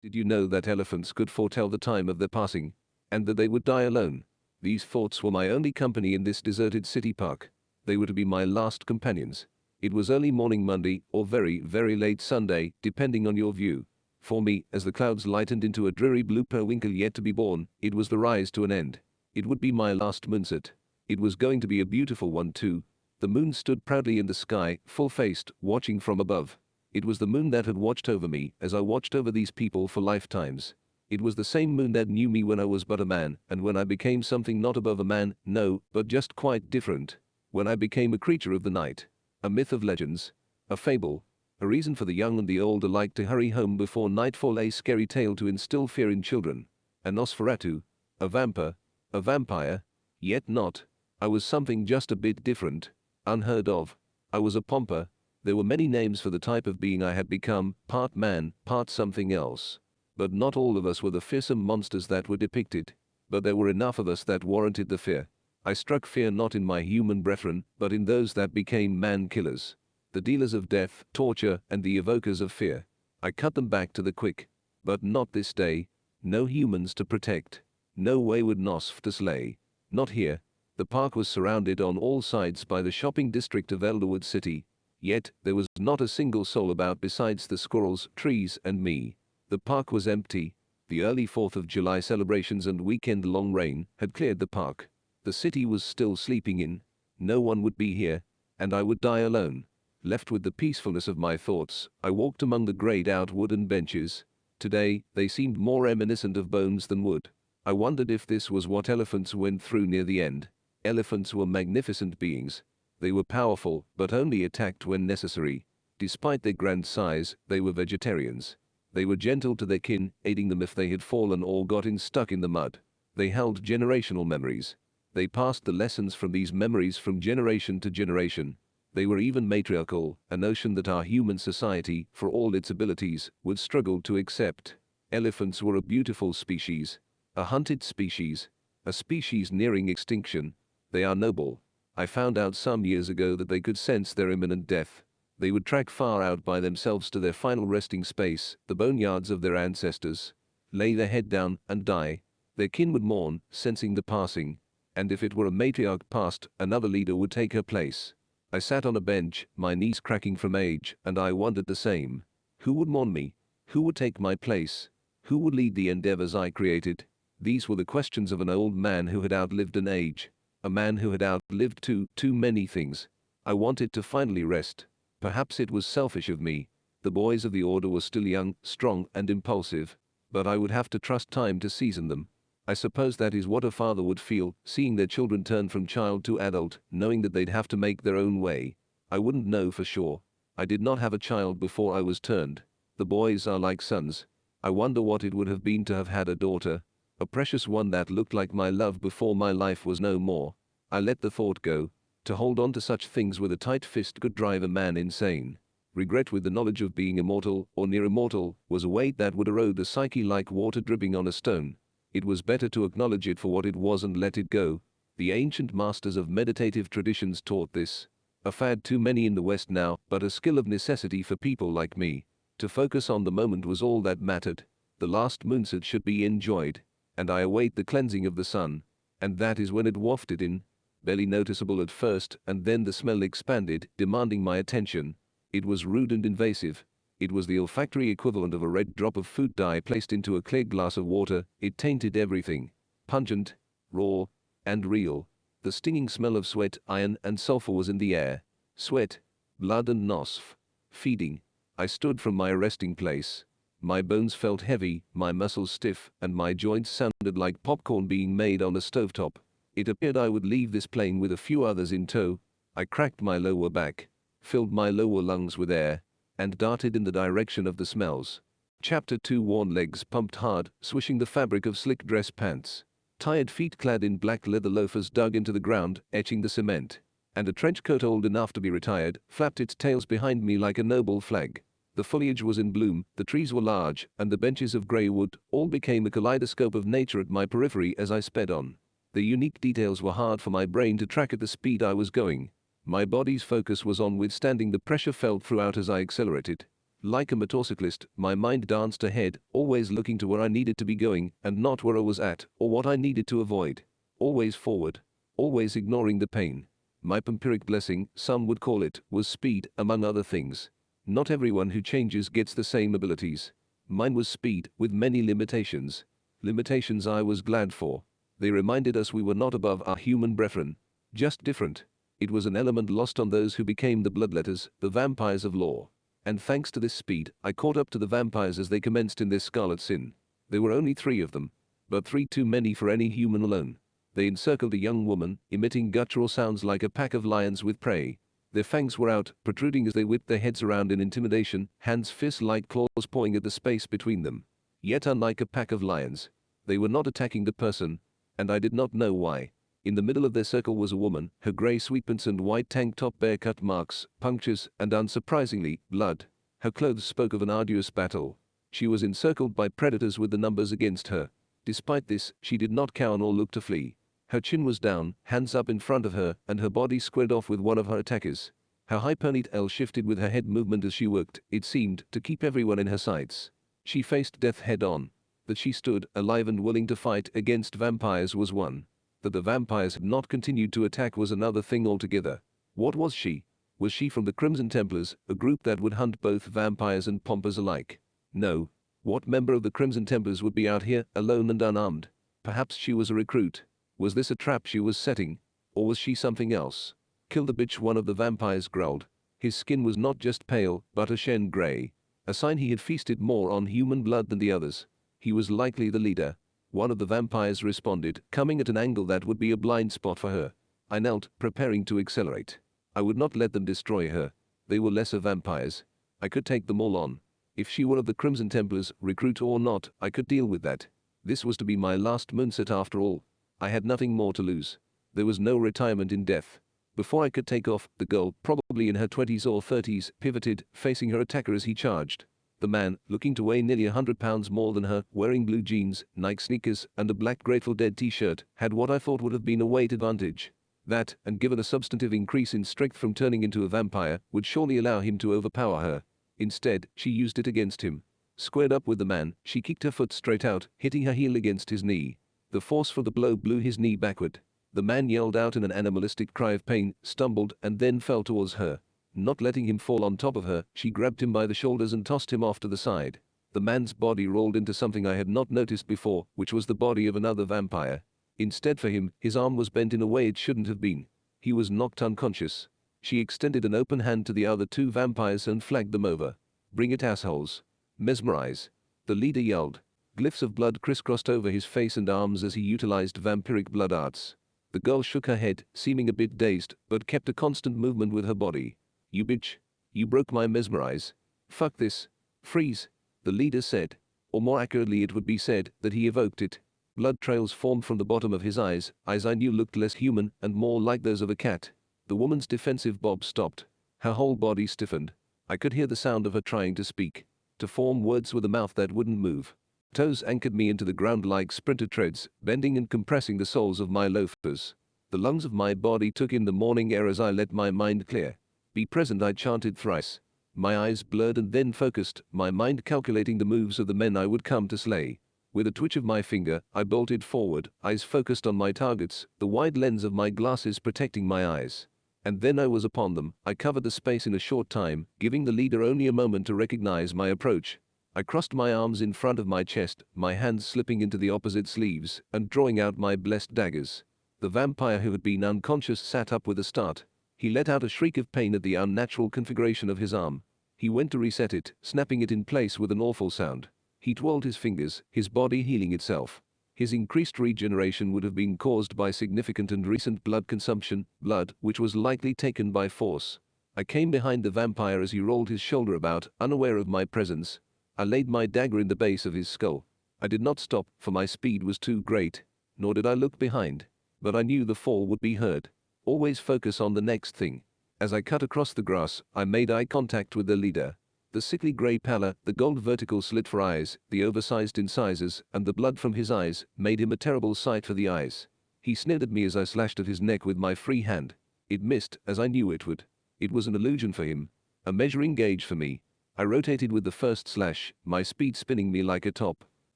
Did you know that elephants could foretell the time of their passing, and that they would die alone? These thoughts were my only company in this deserted city park. They were to be my last companions. It was early morning Monday, or very, very late Sunday, depending on your view. For me, as the clouds lightened into a dreary blue periwinkle yet to be born, it was the rise to an end. It would be my last moonset. It was going to be a beautiful one too. The moon stood proudly in the sky, full-faced, watching from above. It was the moon that had watched over me as I watched over these people for lifetimes. It was the same moon that knew me when I was but a man, and when I became something not above a man, no, but just quite different. When I became a creature of the night. A myth of legends. A fable. A reason for the young and the old alike to hurry home before nightfall, a scary tale to instill fear in children. A Nosferatu. A vampire. A vampire. Yet not. I was something just a bit different. Unheard of. I was a pomper. There were many names for the type of being I had become, part man, part something else. But not all of us were the fearsome monsters that were depicted. But there were enough of us that warranted the fear. I struck fear not in my human brethren, but in those that became man-killers. The dealers of death, torture, and the evokers of fear. I cut them back to the quick. But not this day. No humans to protect. No wayward Nosf to slay. Not here. The park was surrounded on all sides by the shopping district of Elderwood City. Yet, there was not a single soul about besides the squirrels, trees, and me. The park was empty. The early 4th of July celebrations and weekend-long rain had cleared the park. The city was still sleeping in. No one would be here, and I would die alone. Left with the peacefulness of my thoughts, I walked among the grayed-out wooden benches. Today, they seemed more reminiscent of bones than wood. I wondered if this was what elephants went through near the end. Elephants were magnificent beings. They were powerful, but only attacked when necessary. Despite their grand size, they were vegetarians. They were gentle to their kin, aiding them if they had fallen or gotten stuck in the mud. They held generational memories. They passed the lessons from these memories from generation to generation. They were even matriarchal, a notion that our human society, for all its abilities, would struggle to accept. Elephants were a beautiful species. A hunted species. A species nearing extinction. They are noble. I found out some years ago that they could sense their imminent death. They would track far out by themselves to their final resting space, the boneyards of their ancestors. Lay their head down and die. Their kin would mourn, sensing the passing. And if it were a matriarch passed, another leader would take her place. I sat on a bench, my knees cracking from age, and I wondered the same. Who would mourn me? Who would take my place? Who would lead the endeavors I created? These were the questions of an old man who had outlived an age. A man who had outlived too many things. I wanted to finally rest. Perhaps it was selfish of me. The boys of the order were still young, strong, and impulsive. But I would have to trust time to season them. I suppose that is what a father would feel, seeing their children turn from child to adult, knowing that they'd have to make their own way. I wouldn't know for sure. I did not have a child before I was turned. The boys are like sons. I wonder what it would have been to have had a daughter. A precious one that looked like my love before my life was no more. I let the thought go. To hold on to such things with a tight fist could drive a man insane. Regret with the knowledge of being immortal, or near immortal, was a weight that would erode the psyche like water dripping on a stone. It was better to acknowledge it for what it was and let it go. The ancient masters of meditative traditions taught this. A fad too many in the West now, but a skill of necessity for people like me. To focus on the moment was all that mattered. The last moonset should be enjoyed. And I await the cleansing of the sun. And that is when it wafted in. Barely noticeable at first, and then the smell expanded, demanding my attention. It was rude and invasive. It was the olfactory equivalent of a red drop of food dye placed into a clear glass of water. It tainted everything. Pungent, raw, and real. The stinging smell of sweat, iron, and sulfur was in the air. Sweat, blood and nosf. Feeding. I stood from my resting place. My bones felt heavy, my muscles stiff, and my joints sounded like popcorn being made on a stovetop. It appeared I would leave this plane with a few others in tow. I cracked my lower back, filled my lower lungs with air, and darted in the direction of the smells. Chapter 2. Worn legs pumped hard, swishing the fabric of slick dress pants. Tired feet clad in black leather loafers dug into the ground, etching the cement. And a trench coat old enough to be retired, flapped its tails behind me like a noble flag. The foliage was in bloom, the trees were large, and the benches of grey wood, all became a kaleidoscope of nature at my periphery as I sped on. The unique details were hard for my brain to track at the speed I was going. My body's focus was on withstanding the pressure felt throughout as I accelerated. Like a motorcyclist, my mind danced ahead, always looking to where I needed to be going and not where I was at or what I needed to avoid. Always forward. Always ignoring the pain. My vampiric blessing, some would call it, was speed, among other things. Not everyone who changes gets the same abilities. Mine was speed, with many limitations. Limitations I was glad for. They reminded us we were not above our human brethren. Just different. It was an element lost on those who became the bloodletters, the vampires of law. And thanks to this speed, I caught up to the vampires as they commenced in this scarlet sin. There were only 3 of them. But 3 too many for any human alone. They encircled a young woman, emitting guttural sounds like a pack of lions with prey. Their fangs were out, protruding as they whipped their heads around in intimidation, hands fist-like claws pawing at the space between them. Yet unlike a pack of lions, they were not attacking the person, and I did not know why. In the middle of their circle was a woman, her grey sweatpants and white tank top bare cut marks, punctures, and unsurprisingly, blood. Her clothes spoke of an arduous battle. She was encircled by predators with the numbers against her. Despite this, she did not cower nor look to flee. Her chin was down, hands up in front of her, and her body squared off with one of her attackers. Her high ponytail L shifted with her head movement as she worked, it seemed, to keep everyone in her sights. She faced death head-on. That she stood, alive and willing to fight against vampires was one. That the vampires had not continued to attack was another thing altogether. What was she? Was she from the Crimson Templars, a group that would hunt both vampires and pompers alike? No. What member of the Crimson Templars would be out here, alone and unarmed? Perhaps she was a recruit. Was this a trap she was setting? Or was she something else? Kill the bitch, one of the vampires growled. His skin was not just pale, but a shen gray. A sign he had feasted more on human blood than the others. He was likely the leader. One of the vampires responded, coming at an angle that would be a blind spot for her. I knelt, preparing to accelerate. I would not let them destroy her. They were lesser vampires. I could take them all on. If she were of the Crimson Templars, recruit or not, I could deal with that. This was to be my last moonset after all. I had nothing more to lose. There was no retirement in death. Before I could take off, the girl, probably in her 20s or 30s, pivoted, facing her attacker as he charged. The man, looking to weigh nearly 100 pounds more than her, wearing blue jeans, Nike sneakers, and a black Grateful Dead t-shirt, had what I thought would have been a weight advantage. That, and given a substantive increase in strength from turning into a vampire, would surely allow him to overpower her. Instead, she used it against him. Squared up with the man, she kicked her foot straight out, hitting her heel against his knee. The force for the blow blew his knee backward. The man yelled out in an animalistic cry of pain, stumbled, and then fell towards her. Not letting him fall on top of her, she grabbed him by the shoulders and tossed him off to the side. The man's body rolled into something I had not noticed before, which was the body of another vampire. Instead for him, his arm was bent in a way it shouldn't have been. He was knocked unconscious. She extended an open hand to the other 2 vampires and flagged them over. "Bring it, assholes. Mesmerize." The leader yelled. Glyphs of blood crisscrossed over his face and arms as he utilized vampiric blood arts. The girl shook her head, seeming a bit dazed, but kept a constant movement with her body. "You bitch. You broke my mesmerize. Fuck this. Freeze," the leader said. Or more accurately it would be said that he evoked it. Blood trails formed from the bottom of his eyes I knew looked less human and more like those of a cat. The woman's defensive bob stopped. Her whole body stiffened. I could hear the sound of her trying to speak. To form words with a mouth that wouldn't move. Toes anchored me into the ground like sprinter treads, bending and compressing the soles of my loafers. The lungs of my body took in the morning air as I let my mind clear. Be present, I chanted thrice. My eyes blurred and then focused, my mind calculating the moves of the men I would come to slay. With a twitch of my finger, I bolted forward, eyes focused on my targets, the wide lens of my glasses protecting my eyes. And then I was upon them. I covered the space in a short time, giving the leader only a moment to recognize my approach. I crossed my arms in front of my chest, my hands slipping into the opposite sleeves, and drawing out my blessed daggers. The vampire who had been unconscious sat up with a start. He let out a shriek of pain at the unnatural configuration of his arm. He went to reset it, snapping it in place with an awful sound. He twirled his fingers, his body healing itself. His increased regeneration would have been caused by significant and recent blood consumption, blood which was likely taken by force. I came behind the vampire as he rolled his shoulder about, unaware of my presence. I laid my dagger in the base of his skull. I did not stop, for my speed was too great. Nor did I look behind. But I knew the fall would be heard. Always focus on the next thing. As I cut across the grass, I made eye contact with the leader. The sickly grey pallor, the gold vertical slit for eyes, the oversized incisors, and the blood from his eyes made him a terrible sight for the eyes. He sneered at me as I slashed at his neck with my free hand. It missed, as I knew it would. It was an illusion for him. A measuring gauge for me. I rotated with the first slash, my speed spinning me like a top.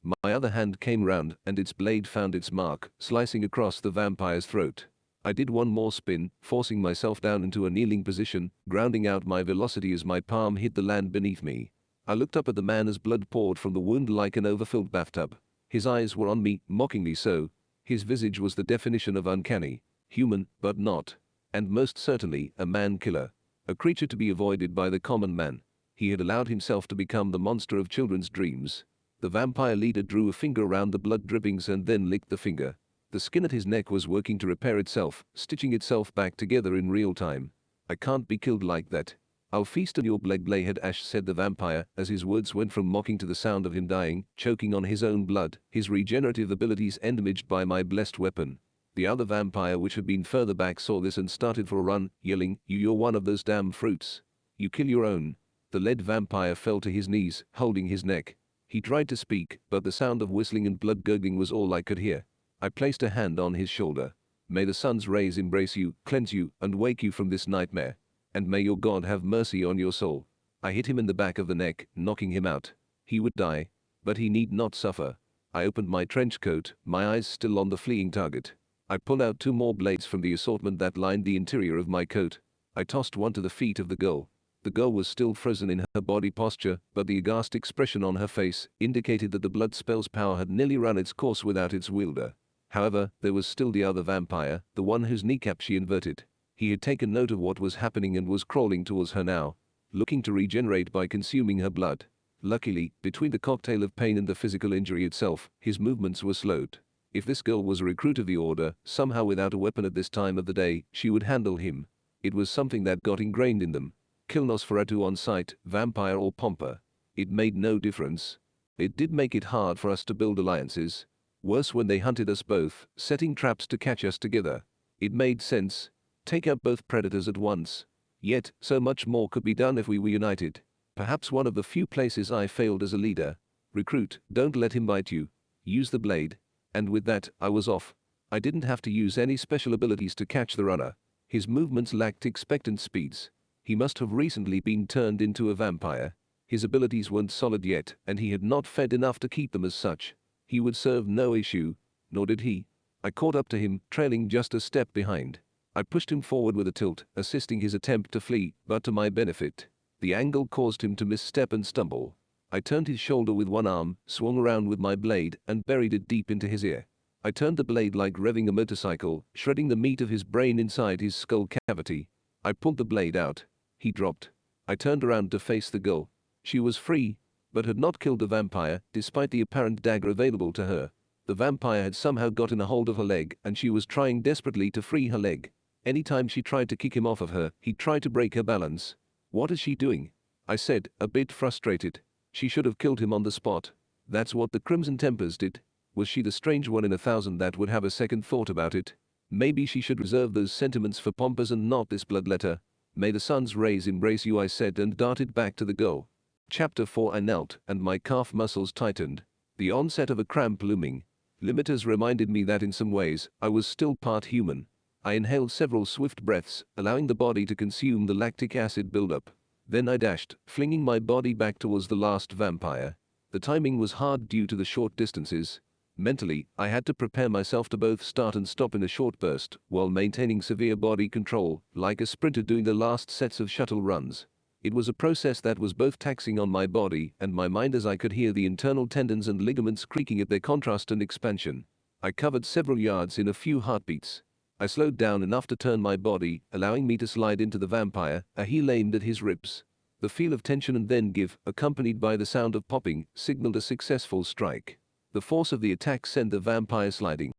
My other hand came round and its blade found its mark, slicing across the vampire's throat. I did one more spin, forcing myself down into a kneeling position, grounding out my velocity as my palm hit the land beneath me. I looked up at the man as blood poured from the wound like an overfilled bathtub. His eyes were on me, mockingly so. His visage was the definition of uncanny. Human, but not. And most certainly, a man-killer. A creature to be avoided by the common man. He had allowed himself to become the monster of children's dreams. The vampire leader drew a finger around the blood drippings and then licked the finger. The skin at his neck was working to repair itself, stitching itself back together in real time. I can't be killed like that. I'll feast on your blade, Ash said the vampire, as his words went from mocking to the sound of him dying, choking on his own blood, his regenerative abilities endamaged by my blessed weapon. The other vampire, which had been further back, saw this and started for a run, yelling, You're one of those damn fruits. You kill your own. The lead vampire fell to his knees, holding his neck. He tried to speak, but the sound of whistling and blood gurgling was all I could hear. I placed a hand on his shoulder. May the sun's rays embrace you, cleanse you, and wake you from this nightmare. And may your God have mercy on your soul. I hit him in the back of the neck, knocking him out. He would die, but he need not suffer. I opened my trench coat, my eyes still on the fleeing target. I pulled out 2 more blades from the assortment that lined the interior of my coat. I tossed one to the feet of the girl. The girl was still frozen in her body posture, but the aghast expression on her face indicated that the blood spell's power had nearly run its course without its wielder. However, there was still the other vampire, the one whose kneecap she inverted. He had taken note of what was happening and was crawling towards her now, looking to regenerate by consuming her blood. Luckily, between the cocktail of pain and the physical injury itself, his movements were slowed. If this girl was a recruit of the Order, somehow without a weapon at this time of the day, she would handle him. It was something that got ingrained in them. Kill Nosferatu on sight, vampire or pomper. It made no difference. It did make it hard for us to build alliances. Worse when they hunted us both, setting traps to catch us together. It made sense. Take out both predators at once. Yet, so much more could be done if we were united. Perhaps one of the few places I failed as a leader. Recruit, don't let him bite you. Use the blade. And with that, I was off. I didn't have to use any special abilities to catch the runner. His movements lacked expectant speeds. He must have recently been turned into a vampire. His abilities weren't solid yet, and he had not fed enough to keep them as such. He would serve no issue, nor did he. I caught up to him, trailing just a step behind. I pushed him forward with a tilt, assisting his attempt to flee, but to my benefit. The angle caused him to misstep and stumble. I turned his shoulder with one arm, swung around with my blade, and buried it deep into his ear. I turned the blade like revving a motorcycle, shredding the meat of his brain inside his skull cavity. I pulled the blade out. He dropped. I turned around to face the girl. She was free, but had not killed the vampire, despite the apparent dagger available to her. The vampire had somehow gotten a hold of her leg, and she was trying desperately to free her leg. Anytime she tried to kick him off of her, he tried to break her balance. What is she doing? I said, a bit frustrated. She should have killed him on the spot. That's what the Crimson Tempers did. Was she the strange one in 1,000 that would have a second thought about it? Maybe she should reserve those sentiments for Pompous and not this bloodletter. May the sun's rays embrace you, I said, and darted back to the goal. Chapter 4. I knelt, and my calf muscles tightened. The onset of a cramp looming. Limiters reminded me that in some ways, I was still part human. I inhaled several swift breaths, allowing the body to consume the lactic acid buildup. Then I dashed, flinging my body back towards the last vampire. The timing was hard due to the short distances. Mentally, I had to prepare myself to both start and stop in a short burst, while maintaining severe body control, like a sprinter doing the last sets of shuttle runs. It was a process that was both taxing on my body and my mind, as I could hear the internal tendons and ligaments creaking at their contrast and expansion. I covered several yards in a few heartbeats. I slowed down enough to turn my body, allowing me to slide into the vampire, a heel aimed at his ribs. The feel of tension and then give, accompanied by the sound of popping, signaled a successful strike. The force of the attack sent the vampire sliding.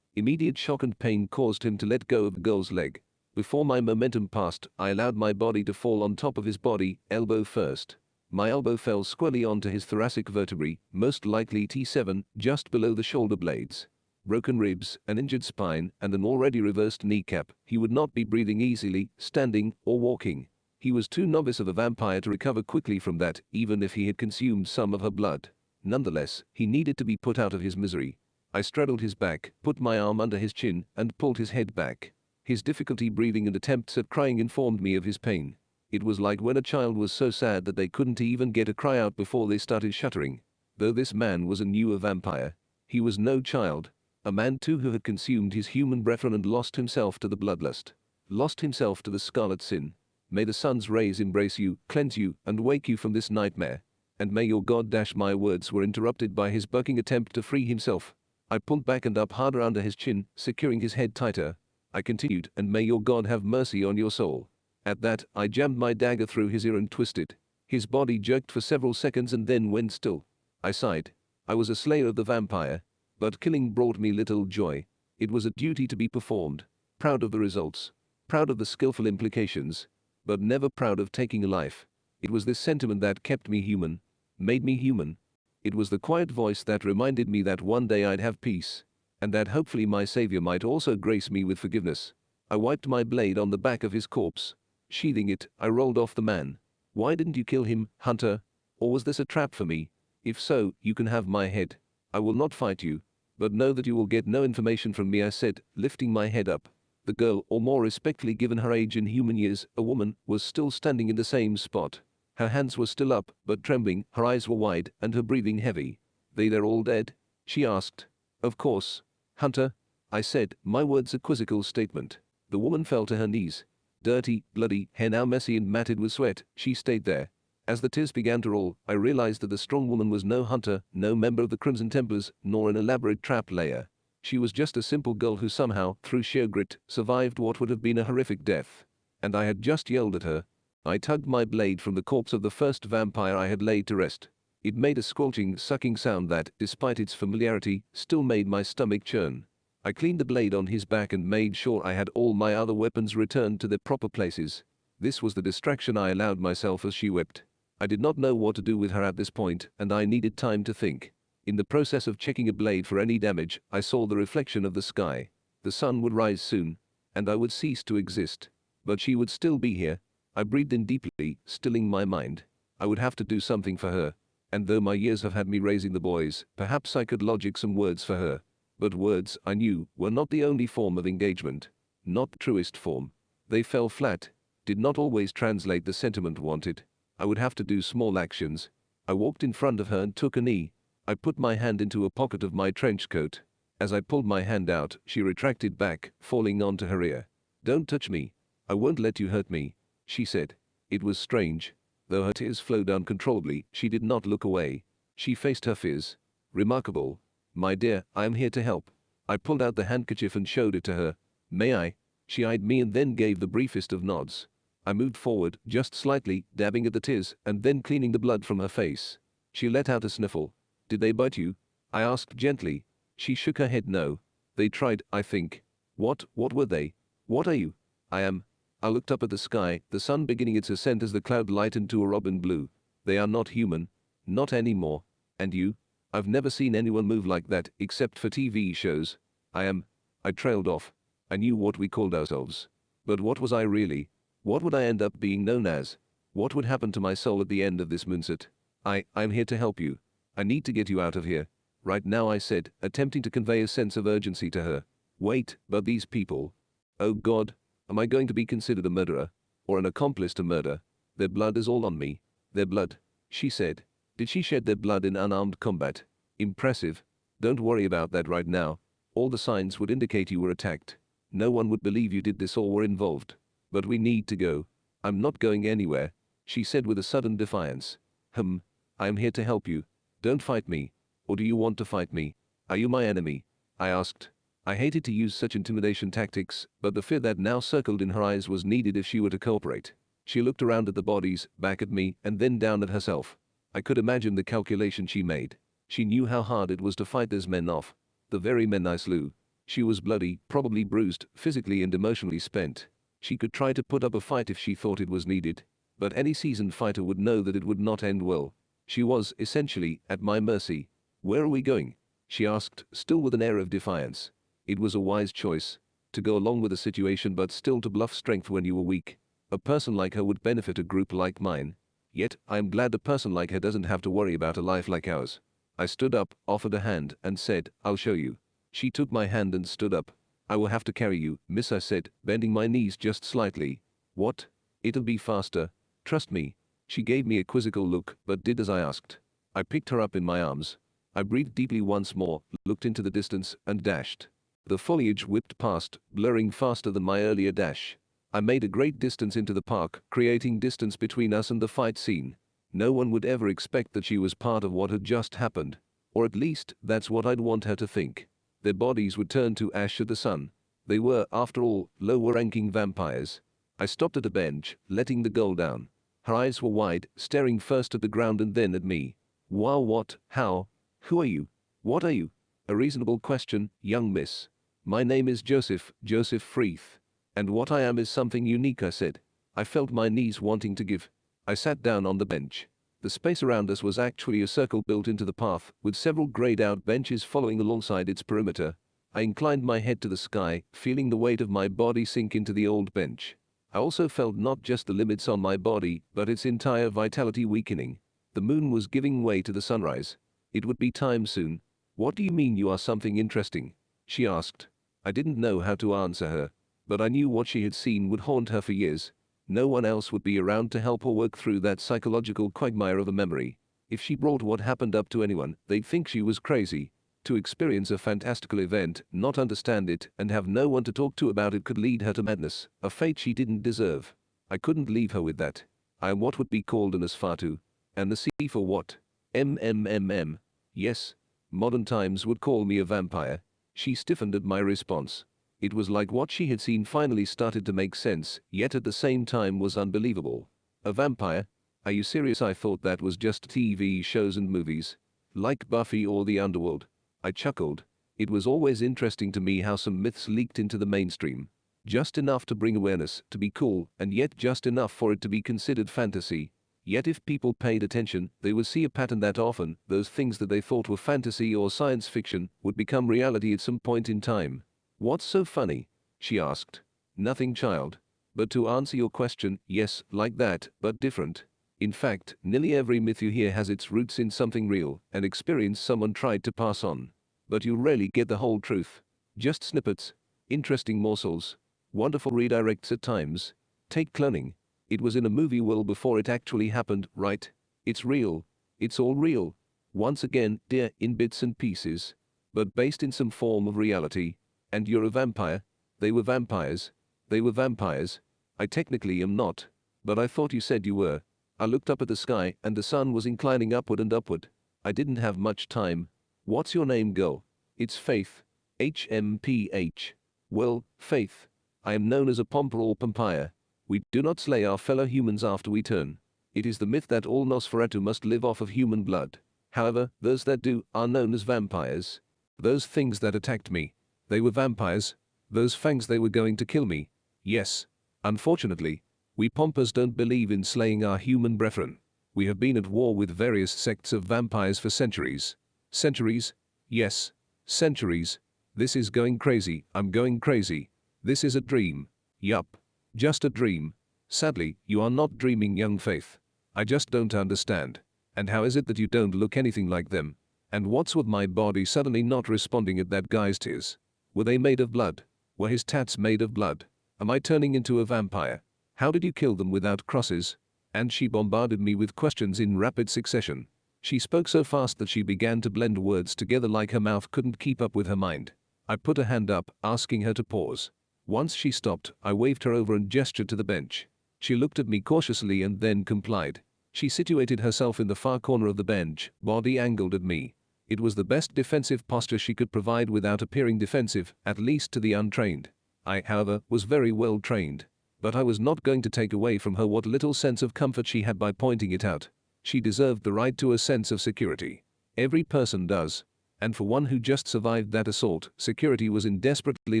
Immediate shock and pain caused him to let go of the girl's leg. Before my momentum passed, I allowed my body to fall on top of his body, elbow first. My elbow fell squarely onto his thoracic vertebrae, most likely T7, just below the shoulder blades. Broken ribs, an injured spine, and an already reversed kneecap. He would not be breathing easily, standing, or walking. He was too novice of a vampire to recover quickly from that, even if he had consumed some of her blood. Nonetheless, he needed to be put out of his misery. I straddled his back, put my arm under his chin, and pulled his head back. His difficulty breathing and attempts at crying informed me of his pain. It was like when a child was so sad that they couldn't even get a cry out before they started shuddering. Though this man was a newer vampire, he was no child. A man too who had consumed his human brethren and lost himself to the bloodlust. Lost himself to the scarlet sin. May the sun's rays embrace you, cleanse you, and wake you from this nightmare. And may your God dash my words were interrupted by his bucking attempt to free himself. I pulled back and up harder under his chin, securing his head tighter. I continued, and may your God have mercy on your soul. At that, I jammed my dagger through his ear and twisted. His body jerked for several seconds and then went still. I sighed. I was a slayer of the vampire, but killing brought me little joy. It was a duty to be performed. Proud of the results. Proud of the skillful implications. But never proud of taking a life. It was this sentiment that kept me human. Made me human. It was the quiet voice that reminded me that one day I'd have peace. And that hopefully my savior might also grace me with forgiveness. I wiped my blade on the back of his corpse. Sheathing it, I rolled off the man. Why didn't you kill him, Hunter? Or was this a trap for me? If so, you can have my head. I will not fight you. But know that you will get no information from me, I said, lifting my head up. The girl, or more respectfully given her age in human years, a woman, was still standing in the same spot. Her hands were still up, but trembling, her eyes were wide, and her breathing heavy. They're all dead? She asked. Of course. Hunter, I said, my words a quizzical statement. The woman fell to her knees. Dirty, bloody, hair now messy and matted with sweat, she stayed there. As the tears began to roll, I realized that the strong woman was no hunter, no member of the Crimson Templars, nor an elaborate trap layer. She was just a simple girl who somehow, through sheer grit, survived what would have been a horrific death. And I had just yelled at her. I tugged my blade from the corpse of the first vampire I had laid to rest. It made a squelching, sucking sound that, despite its familiarity, still made my stomach churn. I cleaned the blade on his back and made sure I had all my other weapons returned to their proper places. This was the distraction I allowed myself as she wept. I did not know what to do with her at this point, and I needed time to think. In the process of checking a blade for any damage, I saw the reflection of the sky. The sun would rise soon, and I would cease to exist. But she would still be here. I breathed in deeply, stilling my mind. I would have to do something for her. And though my years have had me raising the boys, perhaps I could logic some words for her. But words, I knew, were not the only form of engagement. Not the truest form. They fell flat. Did not always translate the sentiment wanted. I would have to do small actions. I walked in front of her and took a knee. I put my hand into a pocket of my trench coat. As I pulled my hand out, she retracted back, falling onto her ear. Don't touch me. I won't let you hurt me, she said. It was strange. Though her tears flowed uncontrollably, she did not look away. She faced her fears. Remarkable. My dear, I am here to help. I pulled out the handkerchief and showed it to her. May I? She eyed me and then gave the briefest of nods. I moved forward, just slightly, dabbing at the tears, and then cleaning the blood from her face. She let out a sniffle. Did they bite you? I asked gently. She shook her head no. They tried, I think. What were they? What are you? I am. I looked up at the sky, the sun beginning its ascent as the cloud lightened to a robin blue. They are not human. Not anymore. And you? I've never seen anyone move like that, except for TV shows. I am. I trailed off. I knew what we called ourselves. But what was I really? What would I end up being known as? What would happen to my soul at the end of this moonset? I'm here to help you. I need to get you out of here. Right now, I said, attempting to convey a sense of urgency to her. Wait, but these people. Oh God, am I going to be considered a murderer? Or an accomplice to murder? Their blood is all on me. Their blood, she said. Did she shed their blood in unarmed combat? Impressive. Don't worry about that right now. All the signs would indicate you were attacked. No one would believe you did this or were involved. But we need to go. I'm not going anywhere, she said with a sudden defiance. I am here to help you. Don't fight me. Or do you want to fight me? Are you my enemy? I asked. I hated to use such intimidation tactics, but the fear that now circled in her eyes was needed if she were to cooperate. She looked around at the bodies, back at me, and then down at herself. I could imagine the calculation she made. She knew how hard it was to fight those men off. The very men I slew. She was bloody, probably bruised, physically and emotionally spent. She could try to put up a fight if she thought it was needed. But any seasoned fighter would know that it would not end well. She was, essentially, at my mercy. Where are we going? She asked, still with an air of defiance. It was a wise choice. To go along with the situation but still to bluff strength when you were weak. A person like her would benefit a group like mine. Yet, I am glad a person like her doesn't have to worry about a life like ours. I stood up, offered a hand, and said, I'll show you. She took my hand and stood up. I will have to carry you, miss, I said, bending my knees just slightly. What? It'll be faster. Trust me." She gave me a quizzical look, but did as I asked. I picked her up in my arms. I breathed deeply once more, looked into the distance, and dashed. The foliage whipped past, blurring faster than my earlier dash. I made a great distance into the park, creating distance between us and the fight scene. No one would ever expect that she was part of what had just happened. Or at least, that's what I'd want her to think. Their bodies would turn to ash at the sun. They were, after all, lower-ranking vampires. I stopped at a bench, letting the girl down. Her eyes were wide, staring first at the ground and then at me. "Wow, what, how, who are you? What are you?" "A reasonable question, young miss. My name is Josef Freeth. And what I am is something unique," I said. I felt my knees wanting to give. I sat down on the bench. The space around us was actually a circle built into the path, with several grayed-out benches following alongside its perimeter. I inclined my head to the sky, feeling the weight of my body sink into the old bench. I also felt not just the limits on my body, but its entire vitality weakening. The moon was giving way to the sunrise. It would be time soon. "What do you mean you are something interesting?" she asked. I didn't know how to answer her, but I knew what she had seen would haunt her for years. No one else would be around to help her work through that psychological quagmire of a memory. If she brought what happened up to anyone, they'd think she was crazy. To experience a fantastical event, not understand it, and have no one to talk to about it could lead her to madness, a fate she didn't deserve. I couldn't leave her with that. I am what would be called an Nosferatu. And the C for what? MMMM. Yes. Modern times would call me a vampire. She stiffened at my response. It was like what she had seen finally started to make sense, yet at the same time was unbelievable. A vampire? Are you serious? I thought that was just TV shows and movies. Like Buffy or the Underworld. I chuckled. It was always interesting to me how some myths leaked into the mainstream. Just enough to bring awareness, to be cool, and yet just enough for it to be considered fantasy. Yet if people paid attention, they would see a pattern that often, those things that they thought were fantasy or science fiction, would become reality at some point in time. "What's so funny?" she asked. "Nothing, child. But to answer your question, yes, like that, but different. In fact, nearly every myth you hear has its roots in something real, an experience someone tried to pass on. But you rarely get the whole truth. Just snippets. Interesting morsels. Wonderful redirects at times. Take cloning. It was in a movie well before it actually happened, right? It's real. It's all real. Once again, dear, in bits and pieces. But based in some form of reality. And you're a vampire? They were vampires. They were vampires. I technically am not. But I thought you said you were." I looked up at the sky, and the sun was inclining upward and upward. I didn't have much time. "What's your name, girl?" "It's Faith. HMPH. "Well, Faith. I am known as a pomper or vampire. We do not slay our fellow humans after we turn. It is the myth that all Nosferatu must live off of human blood. However, those that do are known as vampires. Those things that attacked me, they were vampires. Those fangs, they were going to kill me. Yes. Unfortunately, we pompers don't believe in slaying our human brethren. We have been at war with various sects of vampires for centuries." "Centuries?" "Yes. Centuries. This is going crazy. I'm going crazy. This is a dream." "Yup. Just a dream." "Sadly, you are not dreaming, young Faith. I just don't understand. And how is it that you don't look anything like them? And what's with my body suddenly not responding at that guy's tears? Were they made of blood? Were his tats made of blood? Am I turning into a vampire? How did you kill them without crosses?" And she bombarded me with questions in rapid succession. She spoke so fast that she began to blend words together like her mouth couldn't keep up with her mind. I put a hand up, asking her to pause. Once she stopped, I waved her over and gestured to the bench. She looked at me cautiously and then complied. She situated herself in the far corner of the bench, body angled at me. It was the best defensive posture she could provide without appearing defensive, at least to the untrained. I, however, was very well trained. But I was not going to take away from her what little sense of comfort she had by pointing it out. She deserved the right to a sense of security. Every person does. And for one who just survived that assault, security was in desperately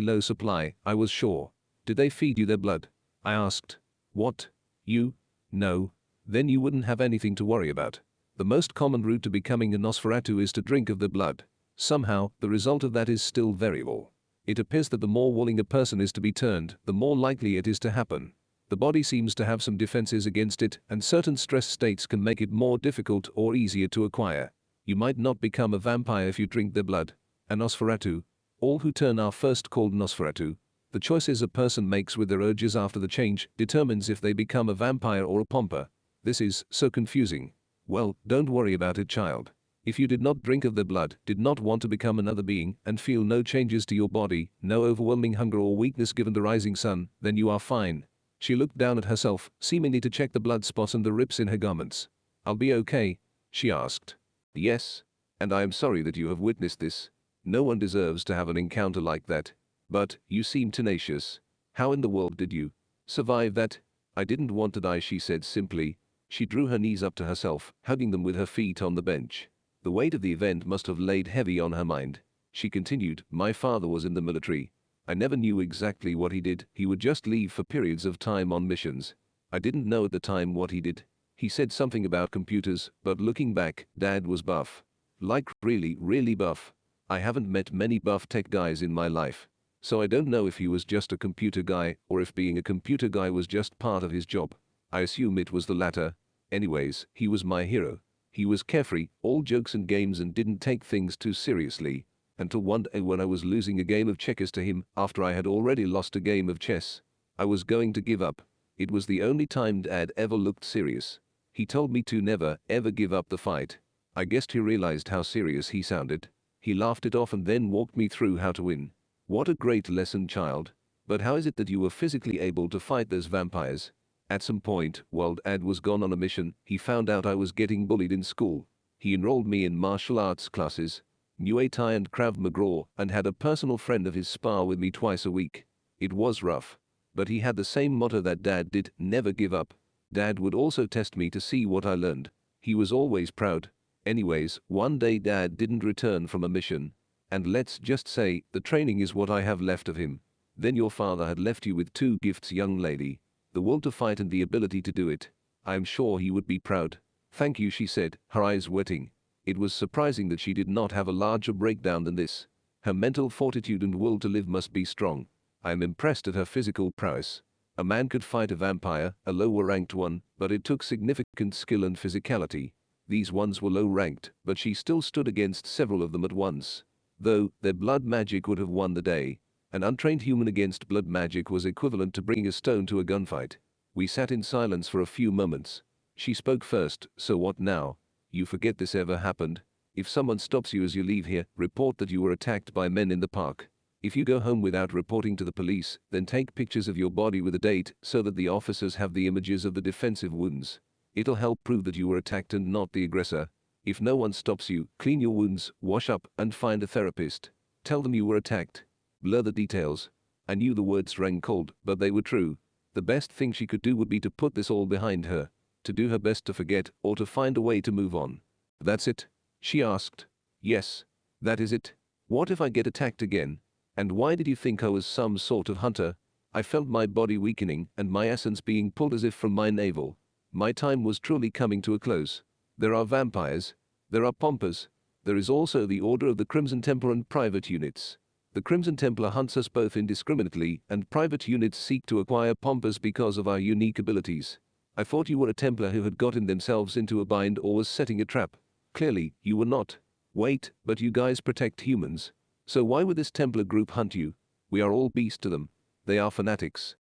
low supply, I was sure. "Did they feed you their blood?" I asked. "What? You? No. Then you wouldn't have anything to worry about. The most common route to becoming a Nosferatu is to drink of their blood. Somehow, the result of that is still variable. It appears that the more willing a person is to be turned, the more likely it is to happen. The body seems to have some defenses against it, and certain stress states can make it more difficult or easier to acquire. You might not become a vampire if you drink their blood. A Nosferatu. All who turn are first called Nosferatu. The choices a person makes with their urges after the change determines if they become a vampire or a pomper. This is so confusing. Well, don't worry about it, child. If you did not drink of their blood, did not want to become another being, and feel no changes to your body, no overwhelming hunger or weakness given the rising sun, then you are fine. She looked down at herself, seemingly to check the blood spots and the rips in her garments. I'll be okay? She asked. Yes. And I am sorry that you have witnessed this. No one deserves to have an encounter like that. But, you seem tenacious. How in the world did you survive that? I didn't want to die, she said simply. She drew her knees up to herself, hugging them with her feet on the bench. The weight of the event must have laid heavy on her mind. She continued, my father was in the military. I never knew exactly what he did. He would just leave for periods of time on missions. I didn't know at the time what he did. He said something about computers, but looking back, Dad was buff. Like really, really buff. I haven't met many buff tech guys in my life. So I don't know if he was just a computer guy or if being a computer guy was just part of his job. I assume it was the latter. Anyways, he was my hero. He was carefree, all jokes and games, and didn't take things too seriously. Until one day when I was losing a game of checkers to him after I had already lost a game of chess. I was going to give up. It was the only time Dad ever looked serious. He told me to never, ever give up the fight. I guessed he realized how serious he sounded. He laughed it off and then walked me through how to win. What a great lesson, child. But how is it that you were physically able to fight those vampires? At some point, while Dad was gone on a mission, he found out I was getting bullied in school. He enrolled me in martial arts classes, Muay Thai and Krav Maga, and had a personal friend of his spar with me twice a week. It was rough. But he had the same motto that Dad did, never give up. Dad would also test me to see what I learned. He was always proud. Anyways, one day Dad didn't return from a mission. And let's just say, the training is what I have left of him. Then your father had left you with two gifts, young lady. The will to fight and the ability to do it. I am sure he would be proud. Thank you, she said, her eyes wetting. It was surprising that she did not have a larger breakdown than this. Her mental fortitude and will to live must be strong. I am impressed at her physical prowess. A man could fight a vampire, a lower ranked one, but it took significant skill and physicality. These ones were low ranked, but she still stood against several of them at once. Though, their blood magic would have won the day. An untrained human against blood magic was equivalent to bringing a stone to a gunfight. We sat in silence for a few moments. She spoke first, so what now? You forget this ever happened? If someone stops you as you leave here, report that you were attacked by men in the park. If you go home without reporting to the police, then take pictures of your body with a date so that the officers have the images of the defensive wounds. It'll help prove that you were attacked and not the aggressor. If no one stops you, clean your wounds, wash up, and find a therapist. Tell them you were attacked. Blur the details. I knew the words rang cold, but they were true. The best thing she could do would be to put this all behind her. To do her best to forget, or to find a way to move on. That's it? She asked. Yes. That is it. What if I get attacked again? And why did you think I was some sort of hunter? I felt my body weakening and my essence being pulled as if from my navel. My time was truly coming to a close. There are vampires. There are pompers. There is also the Order of the Crimson Templar and private units. The Crimson Templar hunts us both indiscriminately, and private units seek to acquire pompers because of our unique abilities. I thought you were a Templar who had gotten themselves into a bind or was setting a trap. Clearly, you were not. Wait, but you guys protect humans. So why would this Templar group hunt you? We are all beast to them. They are fanatics.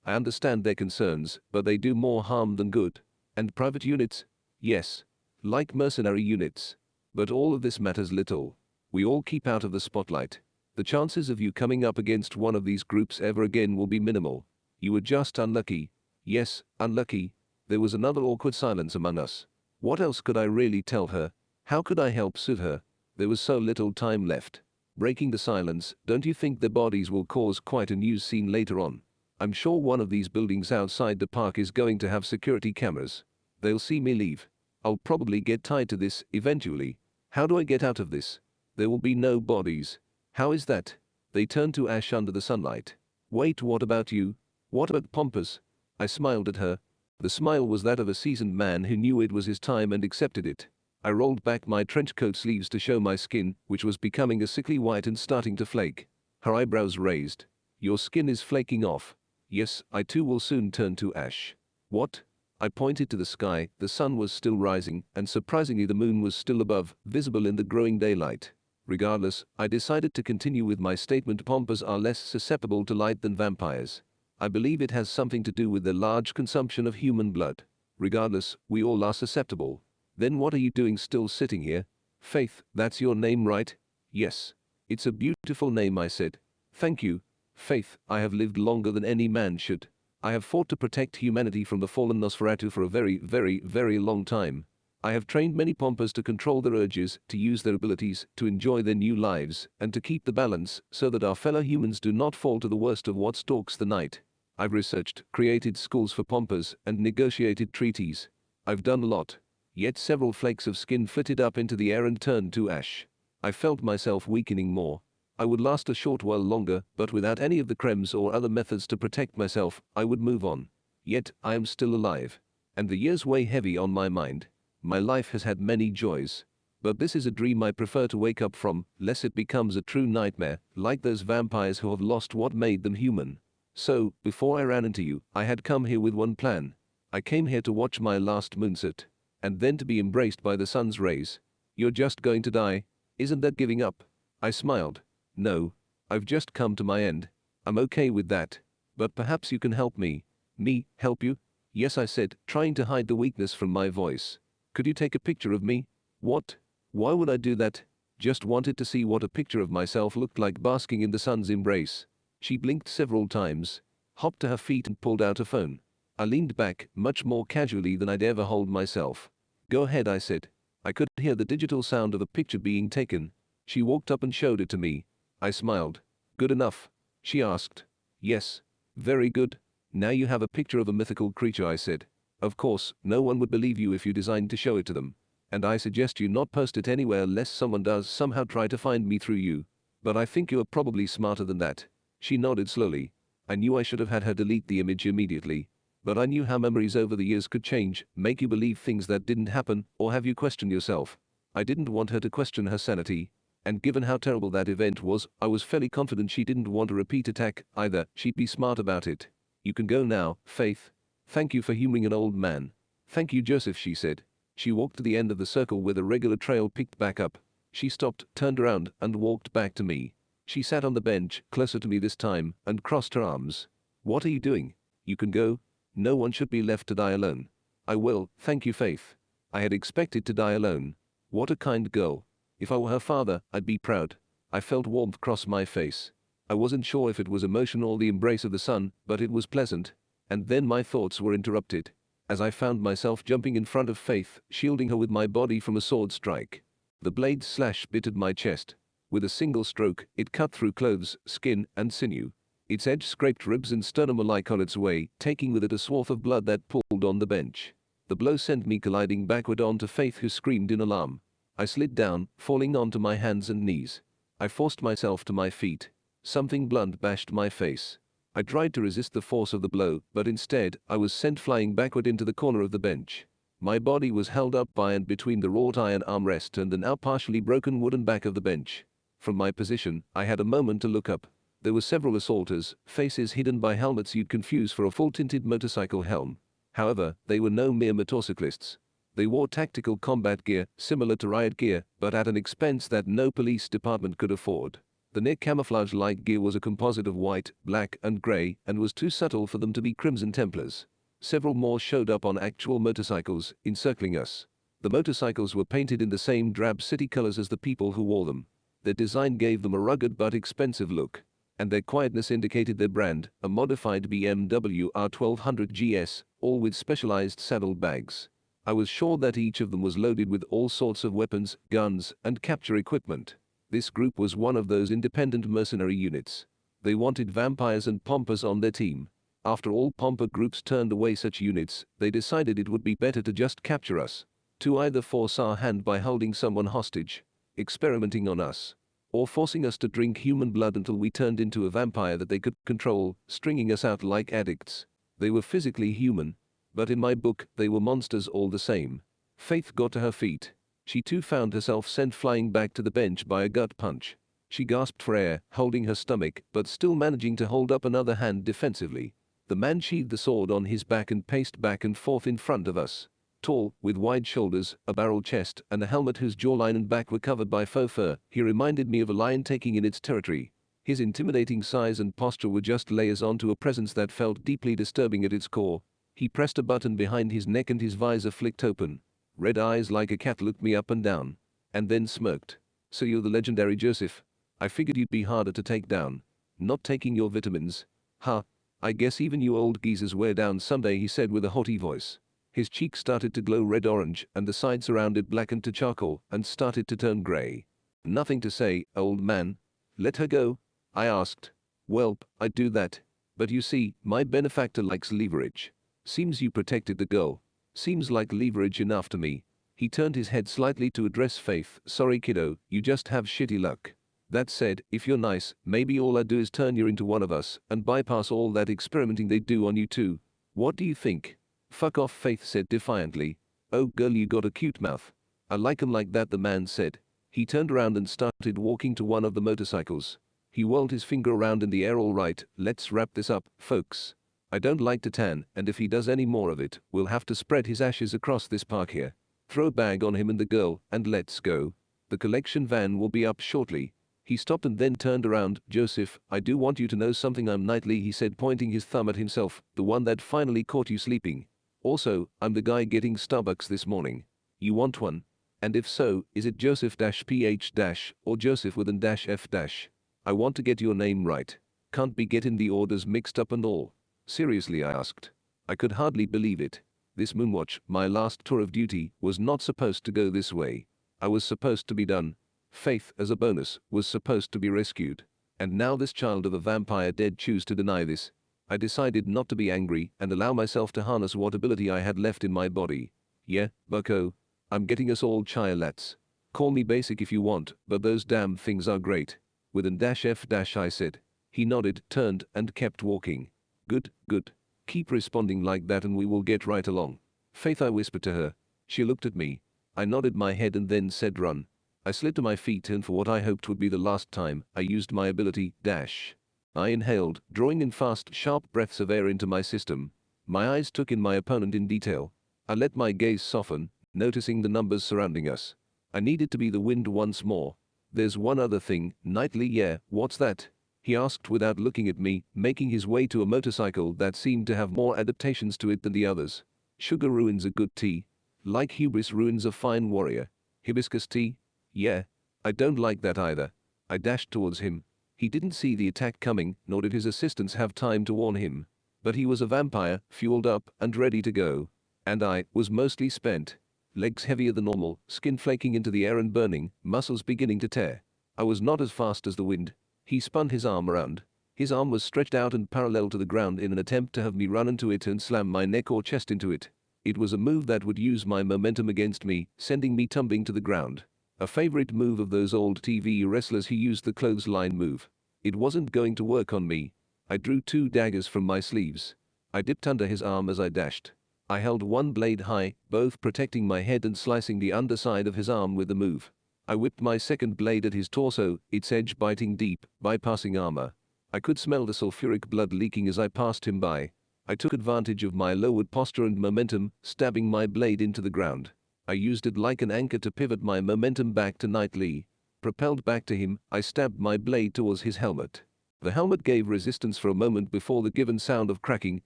I understand their concerns, but they do more harm than good. And private units? Yes. Like mercenary units. But all of this matters little. We all keep out of the spotlight. The chances of you coming up against one of these groups ever again will be minimal. You were just unlucky. Yes, unlucky. There was another awkward silence among us. What else could I really tell her? How could I help soothe her? There was so little time left. Breaking the silence, don't you think their bodies will cause quite a news scene later on? I'm sure one of these buildings outside the park is going to have security cameras. They'll see me leave. I'll probably get tied to this eventually. How do I get out of this? There will be no bodies. How is that? They turned to ash under the sunlight. Wait, what about you? What about Pompous? I smiled at her. The smile was that of a seasoned man who knew it was his time and accepted it. I rolled back my trench coat sleeves to show my skin, which was becoming a sickly white and starting to flake. Her eyebrows raised. Your skin is flaking off. Yes, I too will soon turn to ash. What? I pointed to the sky. The sun was still rising, and surprisingly the moon was still above, visible in the growing daylight. Regardless, I decided to continue with my statement: pompers are less susceptible to light than vampires. I believe it has something to do with the large consumption of human blood. Regardless, we all are susceptible. Then what are you doing still sitting here? Faith, that's your name, right? Yes. It's a beautiful name, I said. Thank you. Faith, I have lived longer than any man should. I have fought to protect humanity from the fallen Nosferatu for a very, very, very long time. I have trained many pompers to control their urges, to use their abilities, to enjoy their new lives, and to keep the balance so that our fellow humans do not fall to the worst of what stalks the night. I've researched, created schools for pompers, and negotiated treaties. I've done a lot. Yet several flakes of skin flitted up into the air and turned to ash. I felt myself weakening more. I would last a short while longer, but without any of the crems or other methods to protect myself, I would move on. Yet, I am still alive. And the years weigh heavy on my mind. My life has had many joys. But this is a dream I prefer to wake up from, lest it becomes a true nightmare, like those vampires who have lost what made them human. So, before I ran into you, I had come here with one plan. I came here to watch my last moonset, and then to be embraced by the sun's rays. You're just going to die? Isn't that giving up? I smiled. No. I've just come to my end. I'm okay with that. But perhaps you can help me. Me, help you? Yes, I said, trying to hide the weakness from my voice. Could you take a picture of me? What? Why would I do that? Just wanted to see what a picture of myself looked like basking in the sun's embrace. She blinked several times, hopped to her feet and pulled out a phone. I leaned back, much more casually than I'd ever hold myself. Go ahead, I said. I could hear the digital sound of a picture being taken. She walked up and showed it to me. I smiled. Good enough? She asked. Yes. Very good. Now you have a picture of a mythical creature, I said. Of course, no one would believe you if you designed to show it to them. And I suggest you not post it anywhere lest someone does somehow try to find me through you. But I think you are probably smarter than that. She nodded slowly. I knew I should have had her delete the image immediately. But I knew how memories over the years could change, make you believe things that didn't happen, or have you question yourself. I didn't want her to question her sanity. And given how terrible that event was, I was fairly confident she didn't want a repeat attack either. She'd be smart about it. You can go now, Faith. Thank you for humoring an old man. Thank you, Joseph, she said. She walked to the end of the circle where the regular trail picked back up. She stopped, turned around, and walked back to me. She sat on the bench, closer to me this time, and crossed her arms. What are you doing? You can go. No one should be left to die alone. I will, thank you, Faith. I had expected to die alone. What a kind girl. If I were her father, I'd be proud. I felt warmth cross my face. I wasn't sure if it was emotion or the embrace of the sun, but it was pleasant. And then my thoughts were interrupted, as I found myself jumping in front of Faith, shielding her with my body from a sword strike. The blade's slash bit at my chest. With a single stroke, it cut through clothes, skin, and sinew. Its edge scraped ribs and sternum alike on its way, taking with it a swath of blood that pooled on the bench. The blow sent me colliding backward onto Faith, who screamed in alarm. I slid down, falling onto my hands and knees. I forced myself to my feet. Something blunt bashed my face. I tried to resist the force of the blow, but instead, I was sent flying backward into the corner of the bench. My body was held up by and between the wrought iron armrest and the now partially broken wooden back of the bench. From my position, I had a moment to look up. There were several assaulters, faces hidden by helmets you'd confuse for a full-tinted motorcycle helm. However, they were no mere motorcyclists. They wore tactical combat gear, similar to riot gear, but at an expense that no police department could afford. The near camouflage-like gear was a composite of white, black, and grey, and was too subtle for them to be Crimson Templars. Several more showed up on actual motorcycles, encircling us. The motorcycles were painted in the same drab city colors as the people who wore them. Their design gave them a rugged but expensive look, and their quietness indicated their brand, a modified BMW R1200 GS, all with specialized saddle bags. I was sure that each of them was loaded with all sorts of weapons, guns, and capture equipment. This group was one of those independent mercenary units. They wanted vampires and pompers on their team. After all pomper groups turned away such units, they decided it would be better to just capture us. To either force our hand by holding someone hostage, experimenting on us, or forcing us to drink human blood until we turned into a vampire that they could control, stringing us out like addicts. They were physically human, but in my book, they were monsters all the same. Faith got to her feet. She too found herself sent flying back to the bench by a gut punch. She gasped for air, holding her stomach, but still managing to hold up another hand defensively. The man sheathed the sword on his back and paced back and forth in front of us. Tall, with wide shoulders, a barrel chest, and a helmet whose jawline and back were covered by faux fur, he reminded me of a lion taking in its territory. His intimidating size and posture were just layers onto a presence that felt deeply disturbing at its core. He pressed a button behind his neck and his visor flicked open. Red eyes like a cat looked me up and down. And then smirked. "So you're the legendary Josef? I figured you'd be harder to take down. Not taking your vitamins? Ha. I guess even you old geezers wear down someday," he said with a haughty voice. His cheeks started to glow red-orange and the sides around it blackened to charcoal and started to turn gray. "Nothing to say, old man. Let her go?" I asked. "Welp, I'd do that. But you see, my benefactor likes leverage. Seems you protected the girl. Seems like leverage enough to me." He turned his head slightly to address Faith. "Sorry kiddo, you just have shitty luck. That said, if you're nice, maybe all I'd do is turn you into one of us and bypass all that experimenting they do on you too. What do you think?" "Fuck off," Faith said defiantly. "Oh girl, you got a cute mouth. I like 'em like that," the man said. He turned around and started walking to one of the motorcycles. He whirled his finger around in the air. "All right, let's wrap this up, folks. I don't like to tan, and if he does any more of it, we'll have to spread his ashes across this park here. Throw a bag on him and the girl, and let's go. The collection van will be up shortly." He stopped and then turned around. "Josef, I do want you to know something. I'm Knightley," he said, pointing his thumb at himself, "the one that finally caught you sleeping. Also, I'm the guy getting Starbucks this morning. You want one? And if so, is it Joseph-PH- or Joseph with an -F-? I want to get your name right. Can't be getting the orders mixed up and all." "Seriously?" I asked. I could hardly believe it. This Moonwatch, my last tour of duty, was not supposed to go this way. I was supposed to be done. Faith, as a bonus, was supposed to be rescued. And now this child of a vampire dead choose to deny this. I decided not to be angry and allow myself to harness what ability I had left in my body. "Yeah, bucko. I'm getting us all chai lattes. Call me basic if you want, but those damn things are great." With an -F- I said. He nodded, turned, and kept walking. Good, good. Keep responding like that and we will get right along." "Faith," I whispered to her. She looked at me. I nodded my head and then said run. I slid to my feet and for what I hoped would be the last time, I used my ability, dash. I inhaled, drawing in fast, sharp breaths of air into my system. My eyes took in my opponent in detail. I let my gaze soften, noticing the numbers surrounding us. I needed to be the wind once more. "There's one other thing, Knightley." "Yeah, what's that?" he asked without looking at me, making his way to a motorcycle that seemed to have more adaptations to it than the others. "Sugar ruins a good tea. Like hubris ruins a fine warrior. Hibiscus tea? Yeah. I don't like that either." I dashed towards him. He didn't see the attack coming, nor did his assistants have time to warn him. But he was a vampire, fueled up, and ready to go. And I was mostly spent. Legs heavier than normal, skin flaking into the air and burning, muscles beginning to tear. I was not as fast as the wind. He spun his arm around. His arm was stretched out and parallel to the ground in an attempt to have me run into it and slam my neck or chest into it. It was a move that would use my momentum against me, sending me tumbling to the ground. A favorite move of those old TV wrestlers who used the clothesline move. It wasn't going to work on me. I drew 2 daggers from my sleeves. I dipped under his arm as I dashed. I held one blade high, both protecting my head and slicing the underside of his arm with the move. I whipped my second blade at his torso, its edge biting deep, bypassing armor. I could smell the sulfuric blood leaking as I passed him by. I took advantage of my lowered posture and momentum, stabbing my blade into the ground. I used it like an anchor to pivot my momentum back to Knightley. Propelled back to him, I stabbed my blade towards his helmet. The helmet gave resistance for a moment before the given sound of cracking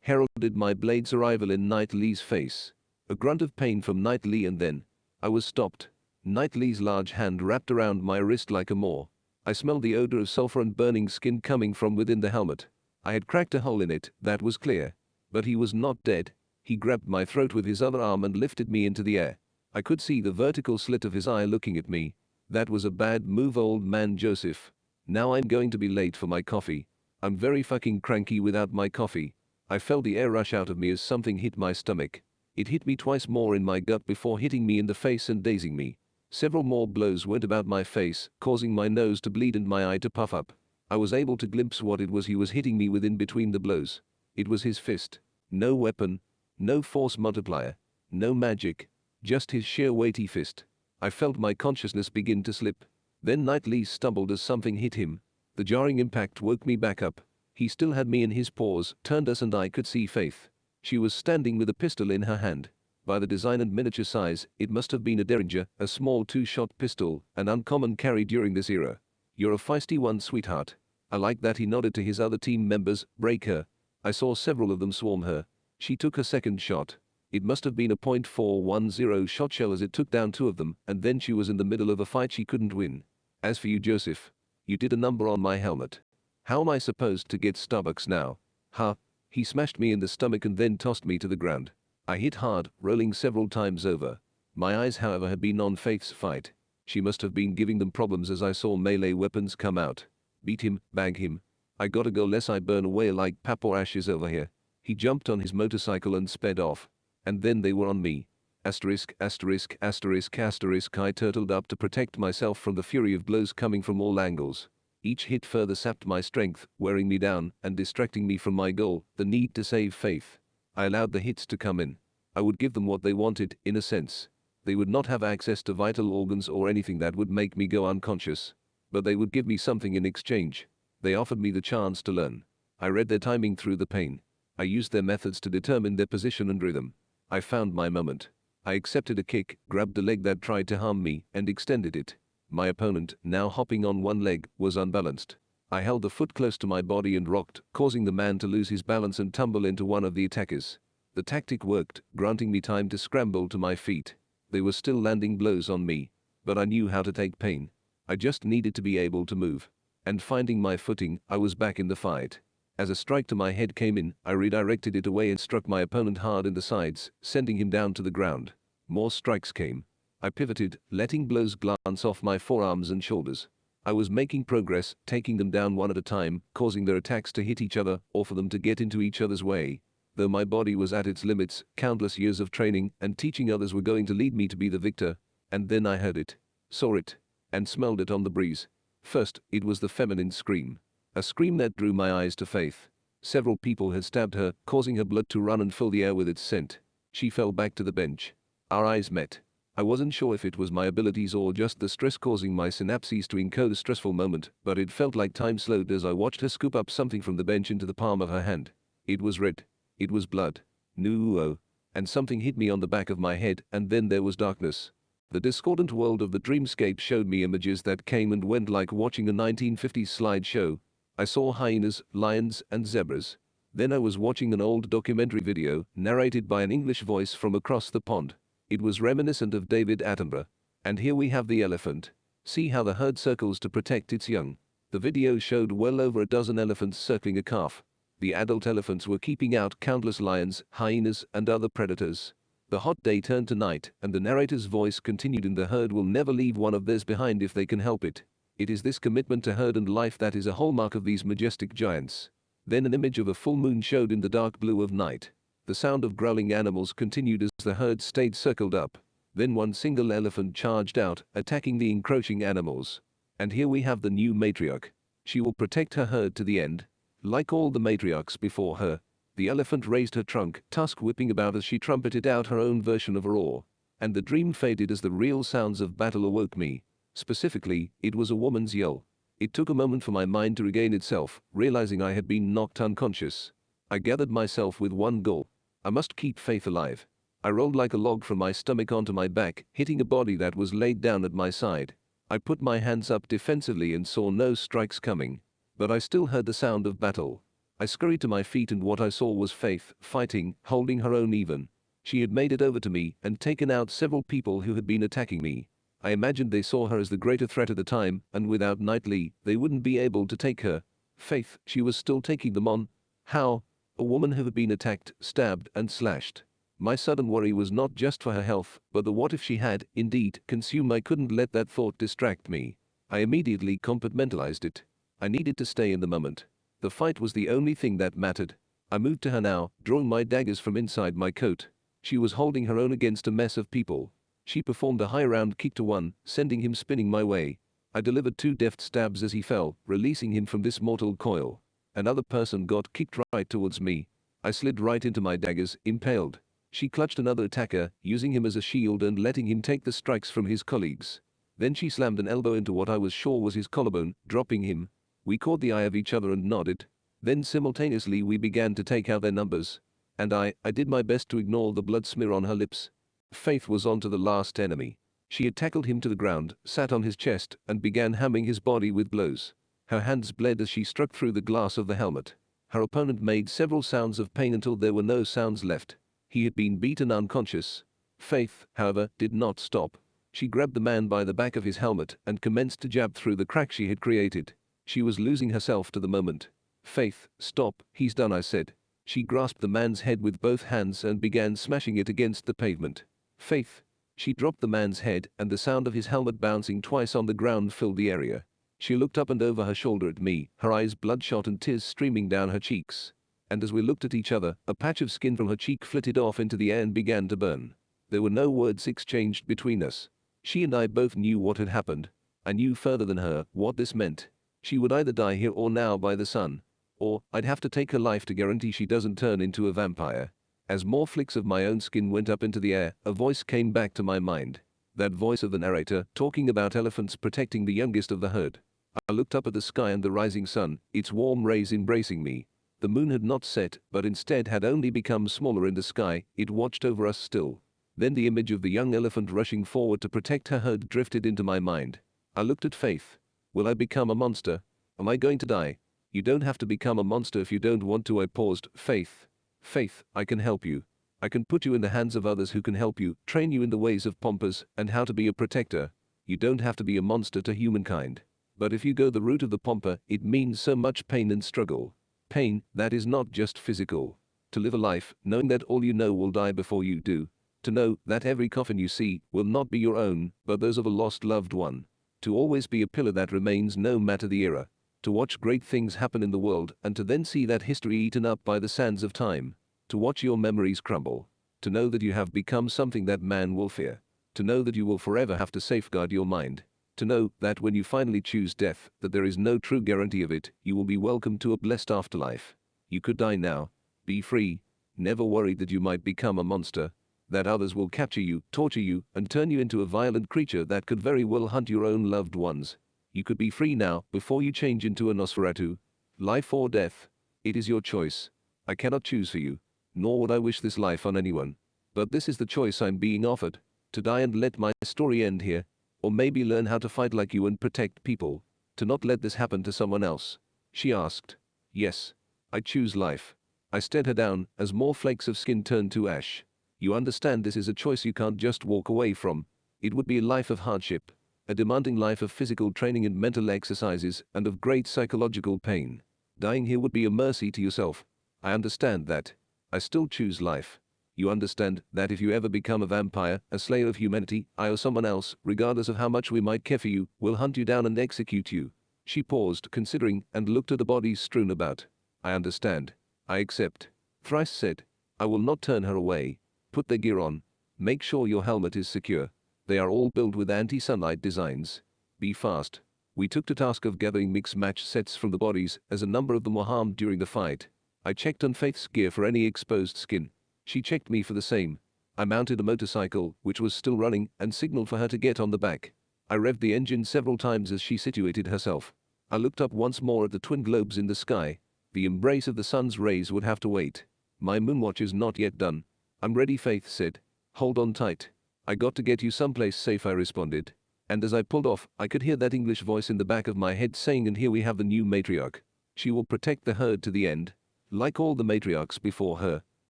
heralded my blade's arrival in Knightley's face. A grunt of pain from Knightley and then I was stopped. Knightley's large hand wrapped around my wrist like a maw. I smelled the odor of sulfur and burning skin coming from within the helmet. I had cracked a hole in it, that was clear. But he was not dead. He grabbed my throat with his other arm and lifted me into the air. I could see the vertical slit of his eye looking at me. "That was a bad move, old man Josef. Now I'm going to be late for my coffee. I'm very fucking cranky without my coffee." I felt the air rush out of me as something hit my stomach. It hit me twice more in my gut before hitting me in the face and dazing me. Several more blows went about my face, causing my nose to bleed and my eye to puff up. I was able to glimpse what it was he was hitting me with in between the blows. It was his fist. No weapon. No force multiplier. No magic. Just his sheer weighty fist. I felt my consciousness begin to slip. Then Knightley stumbled as something hit him. The jarring impact woke me back up. He still had me in his paws, turned us and I could see Faith. She was standing with a pistol in her hand. By the design and miniature size, it must have been a Derringer, a small two-shot pistol, an uncommon carry during this era. You're a feisty one, sweetheart. I like that. He nodded to his other team members. Break her. I saw several of them swarm her. She took her second shot. It must have been a .410 shot shell as it took down two of them, and then she was in the middle of a fight she couldn't win. As for you, Joseph, you did a number on my helmet. How am I supposed to get Starbucks now? Huh? He smashed me in the stomach and then tossed me to the ground. I hit hard, rolling several times over. My eyes, however, had been on Faith's fight. She must have been giving them problems as I saw melee weapons come out. Beat him, bag him. I gotta go lest I burn away like pap or ashes over here. He jumped on his motorcycle and sped off. And then they were on me. Asterisk, asterisk, asterisk, asterisk. I turtled up to protect myself from the fury of blows coming from all angles. Each hit further sapped my strength, wearing me down and distracting me from my goal, the need to save Faith. I allowed the hits to come in. I would give them what they wanted, in a sense. They would not have access to vital organs or anything that would make me go unconscious. But they would give me something in exchange. They offered me the chance to learn. I read their timing through the pain. I used their methods to determine their position and rhythm. I found my moment. I accepted a kick, grabbed the leg that tried to harm me, and extended it. My opponent, now hopping on one leg, was unbalanced. I held the foot close to my body and rocked, causing the man to lose his balance and tumble into one of the attackers. The tactic worked, granting me time to scramble to my feet. They were still landing blows on me, but I knew how to take pain. I just needed to be able to move. And finding my footing, I was back in the fight. As a strike to my head came in, I redirected it away and struck my opponent hard in the sides, sending him down to the ground. More strikes came. I pivoted, letting blows glance off my forearms and shoulders. I was making progress, taking them down one at a time, causing their attacks to hit each other or for them to get into each other's way. Though my body was at its limits, countless years of training and teaching others were going to lead me to be the victor. And then I heard it, saw it, and smelled it on the breeze. First, it was the feminine scream. A scream that drew my eyes to Faith. Several people had stabbed her, causing her blood to run and fill the air with its scent. She fell back to the bench. Our eyes met. I wasn't sure if it was my abilities or just the stress causing my synapses to encode a stressful moment, but it felt like time slowed as I watched her scoop up something from the bench into the palm of her hand. It was red. It was blood. No. And something hit me on the back of my head, and then there was darkness. The discordant world of the dreamscape showed me images that came and went like watching a 1950s slideshow. I saw hyenas, lions, and zebras. Then I was watching an old documentary video, narrated by an English voice from across the pond. It was reminiscent of David Attenborough. And here we have the elephant. See how the herd circles to protect its young. The video showed well over a dozen elephants circling a calf. The adult elephants were keeping out countless lions, hyenas, and other predators. The hot day turned to night, and the narrator's voice continued, and the herd will never leave one of theirs behind if they can help it. It is this commitment to herd and life that is a hallmark of these majestic giants. Then an image of a full moon showed in the dark blue of night. The sound of growling animals continued as the herd stayed circled up. Then one single elephant charged out, attacking the encroaching animals. And here we have the new matriarch. She will protect her herd to the end. Like all the matriarchs before her, the elephant raised her trunk, tusk whipping about as she trumpeted out her own version of a roar. And the dream faded as the real sounds of battle awoke me. Specifically, it was a woman's yell. It took a moment for my mind to regain itself, realizing I had been knocked unconscious. I gathered myself with one goal. I must keep Faith alive. I rolled like a log from my stomach onto my back, hitting a body that was laid down at my side. I put my hands up defensively and saw no strikes coming. But I still heard the sound of battle. I scurried to my feet, and what I saw was Faith, fighting, holding her own even. She had made it over to me and taken out several people who had been attacking me. I imagined they saw her as the greater threat at the time, and without Knightley, they wouldn't be able to take her. Faith, she was still taking them on. How? A woman who had been attacked, stabbed, and slashed. My sudden worry was not just for her health, but the what if she had, indeed, consumed. I couldn't let that thought distract me. I immediately compartmentalized it. I needed to stay in the moment. The fight was the only thing that mattered. I moved to her now, drawing my daggers from inside my coat. She was holding her own against a mess of people. She performed a high round kick to one, sending him spinning my way. I delivered two deft stabs as he fell, releasing him from this mortal coil. Another person got kicked right towards me. I slid right into my daggers, impaled. She clutched another attacker, using him as a shield and letting him take the strikes from his colleagues. Then she slammed an elbow into what I was sure was his collarbone, dropping him. We caught the eye of each other and nodded. Then simultaneously we began to take out their numbers. And I did my best to ignore the blood smear on her lips. Faith was on to the last enemy. She had tackled him to the ground, sat on his chest, and began hammering his body with blows. Her hands bled as she struck through the glass of the helmet. Her opponent made several sounds of pain until there were no sounds left. He had been beaten unconscious. Faith, however, did not stop. She grabbed the man by the back of his helmet and commenced to jab through the crack she had created. She was losing herself to the moment. Faith, stop, he's done, I said. She grasped the man's head with both hands and began smashing it against the pavement. Faith. She dropped the man's head, and the sound of his helmet bouncing twice on the ground filled the area. She looked up and over her shoulder at me, her eyes bloodshot and tears streaming down her cheeks. And as we looked at each other, a patch of skin from her cheek flitted off into the air and began to burn. There were no words exchanged between us. She and I both knew what had happened. I knew further than her what this meant. She would either die here or now by the sun. Or I'd have to take her life to guarantee she doesn't turn into a vampire. As more flicks of my own skin went up into the air, a voice came back to my mind. That voice of the narrator talking about elephants protecting the youngest of the herd. I looked up at the sky and the rising sun, its warm rays embracing me. The moon had not set, but instead had only become smaller in the sky. It watched over us still. Then the image of the young elephant rushing forward to protect her herd drifted into my mind. I looked at Faith. Will I become a monster? Am I going to die? You don't have to become a monster if you don't want to, I paused. Faith. Faith, I can help you. I can put you in the hands of others who can help you, train you in the ways of Pompous and how to be a protector. You don't have to be a monster to humankind. But if you go the route of the Pomper, it means so much pain and struggle. Pain that is not just physical. To live a life knowing that all you know will die before you do. To know that every coffin you see will not be your own, but those of a lost loved one. To always be a pillar that remains no matter the era. To watch great things happen in the world and to then see that history eaten up by the sands of time. To watch your memories crumble. To know that you have become something that man will fear. To know that you will forever have to safeguard your mind. To know that when you finally choose death, that there is no true guarantee of it, you will be welcomed to a blessed afterlife. You could die now. Be free. Never worried that you might become a monster. That others will capture you, torture you, and turn you into a violent creature that could very well hunt your own loved ones. You could be free now, before you change into a Nosferatu. Life or death. It is your choice. I cannot choose for you. Nor would I wish this life on anyone. But this is the choice I'm being offered. To die and let my story end here. Or maybe learn how to fight like you and protect people. To not let this happen to someone else. She asked. Yes. I choose life. I stared her down, as more flakes of skin turned to ash. You understand this is a choice you can't just walk away from. It would be a life of hardship. A demanding life of physical training and mental exercises, and of great psychological pain. Dying here would be a mercy to yourself. I understand that. I still choose life. You understand that if you ever become a vampire, a slayer of humanity, I or someone else, regardless of how much we might care for you, will hunt you down and execute you. She paused, considering, and looked at the bodies strewn about. I understand. I accept. Thrice said. I will not turn her away. Put the gear on. Make sure your helmet is secure. They are all built with anti-sunlight designs. Be fast. We took to task of gathering mix-match sets from the bodies, as a number of them were harmed during the fight. I checked on Faith's gear for any exposed skin. She checked me for the same. I mounted a motorcycle, which was still running, and signaled for her to get on the back. I revved the engine several times as she situated herself. I looked up once more at the twin globes in the sky. The embrace of the sun's rays would have to wait. My moonwatch is not yet done. I'm ready, Faith said. Hold on tight. I got to get you someplace safe, I responded. And as I pulled off, I could hear that English voice in the back of my head saying, and here we have the new matriarch. She will protect the herd to the end. Like all the matriarchs before her.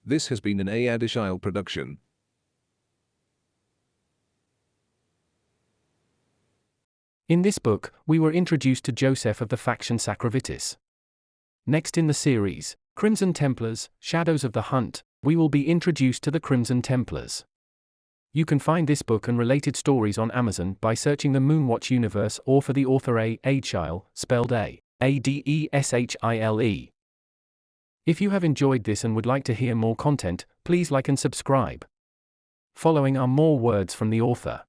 This has been an adeshile production. In this book, we were introduced to Josef of the faction SacraVitis. Next in the series, Crimson Templars, Shadows of the Hunt, we will be introduced to the Crimson Templars. You can find this book and related stories on Amazon by searching the MoonWatch Universe or for the author Adeshile, spelled A-D-E-S-H-I-L-E. If you have enjoyed this and would like to hear more content, please like and subscribe. Following are more words from the author.